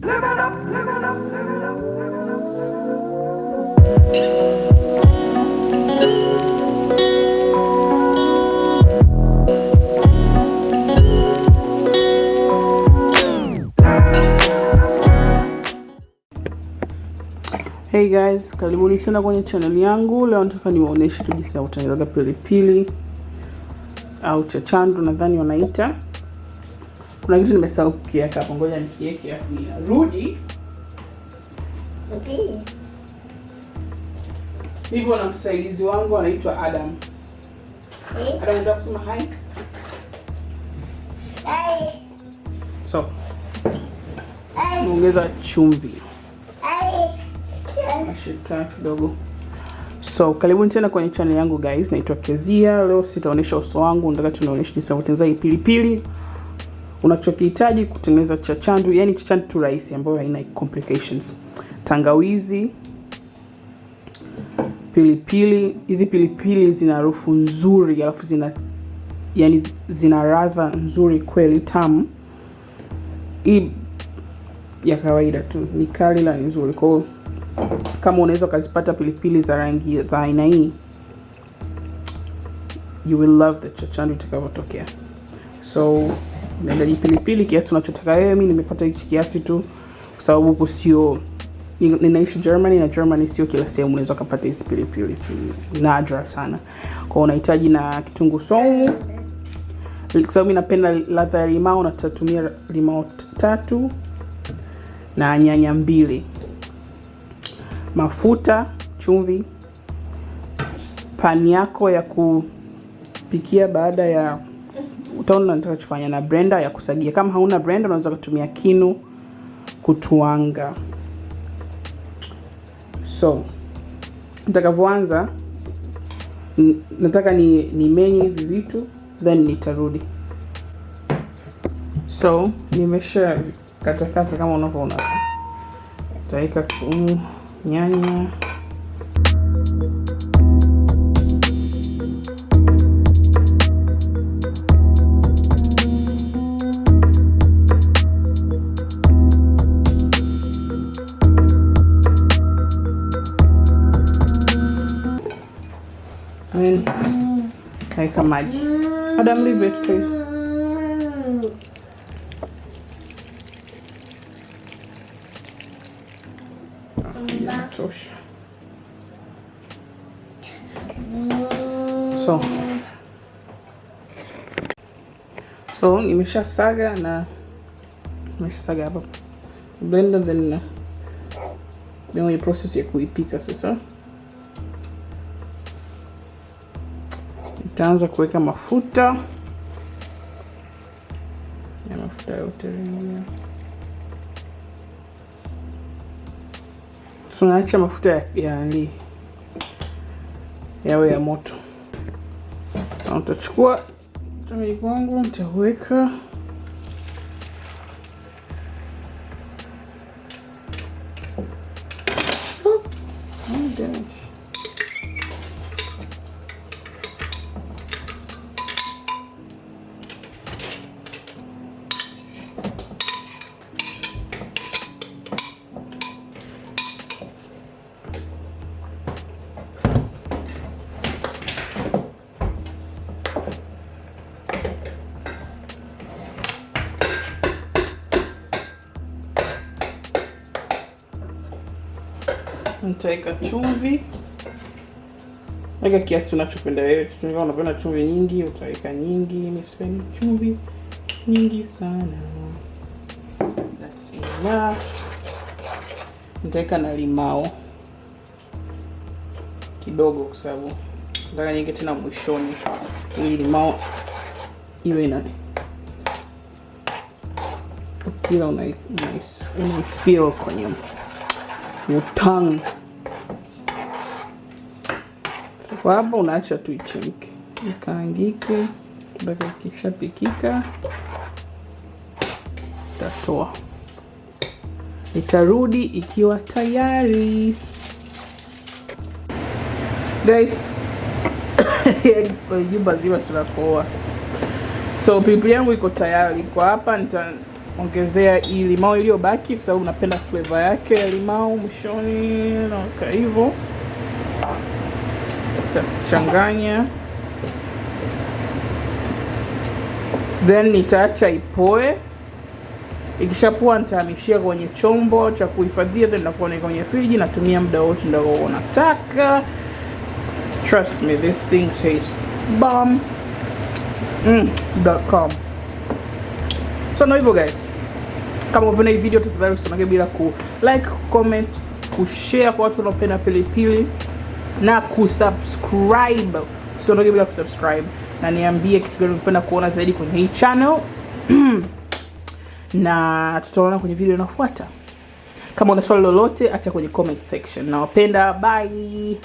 Hey guys, karibuni tena kwenye channel yangu. Leo nataka niwaoneshe tu jinsi ya kutengeneza pilipili au chachandu nadhani wanaita. Kuna kitu nimesahau kukiweka hapo, ngoja nikiweke hapo nirudi. Okay. Hivyo na msaidizi wangu anaitwa Adam. Adam, unataka kusema hi? Hi. So, ongeza chumvi. Ashita kidogo. So, karibuni tena kwenye channel yangu guys. Naitwa Kezia. Leo sitaonesha uso wangu, nataka tunaonesha jinsi ya kutengeneza hii pilipili. Unachokihitaji kutengeneza chachandu, yani chachandu tu rahisi ambayo haina complications. Tangawizi, pilipili. Hizi pilipili zina harufu nzuri, alafu zina ladha nzuri kweli, tamu. Hii ya kawaida tu ni kali la nzuri. Kwa hiyo kama unaweza kuzipata pilipili za rangi za aina hii, you will love the chachandu itakapotokea. So unahitaji pilipili kiasi unachotaka wewe. Mimi nimepata hichi kiasi tu kwa sababu huko sio, ninaishi Germany na Germany sio kila sehemu unaweza kupata hizi pilipili, si nadra sana. Kwa hiyo unahitaji na kitunguu saumu. Kwa sababu ninapenda ladha ya limao, nitatumia limao 3 na nyanya 2. Mafuta, chumvi, pani yako ya kupikia baada ya utaona nataka kufanya na blender ya kusagia. Kama hauna blender unaweza kutumia kinu kutuanga. So, nitakavyoanza nataka ni menye hivi vitu then nitarudi. So, nimesha katakata kama unavyoona. Nitaweka nyanya, kaika maji. Adam, leave it please. So nimesha saga na nimeshasaga hapa blender, then ni process ya kuipika sasa. Nitaanza kuweka mafuta. Ya mafuta yote yenyewe. Tunaacha mafuta yawe ya moto. Na utachukua tumii kwangu, nitaweka nitaweka chumvi. Weka kiasi unachopenda wewe. Kama unapenda chumvi nyingi, utaweka nyingi. Mimi sipendi chumvi nyingi sana. That's enough. Nitaweka na limao kidogo kwa sababu nataka nyingi tena mwishoni. Ili limao iwe na kila una feel kwenye utamu. Kwa hapa unaacha tu ichemke, ikaangike mpaka ikishapikika. Tatoa, itarudi ikiwa tayari guys. Kwa jumba zima tunakoa. So pilipili yangu iko tayari. Kwa hapa ongezea hii limao iliyobaki kwa sababu napenda flavor yake ya limao mwishoni, na hivyo changanya. Then nitaacha ipoe. Ikishapoa nitahamishia kwenye chombo cha kuhifadhia, then nakuwa kwenye friji. Natumia muda wote ndio unataka. Trust me, this thing tastes bomb. .com. So no hivyo guys. Kama unapenda hii video tafadhali usimange bila ku like, comment, kushare kwa watu wanaopenda pilipili na kusubscribe. Usimange bila kusubscribe na niambie kitu gani unapenda kuona zaidi kwenye hii channel. Na tutaona kwenye video inayofuata. Kama una swali lolote acha kwenye comment section. Nawapenda, bye.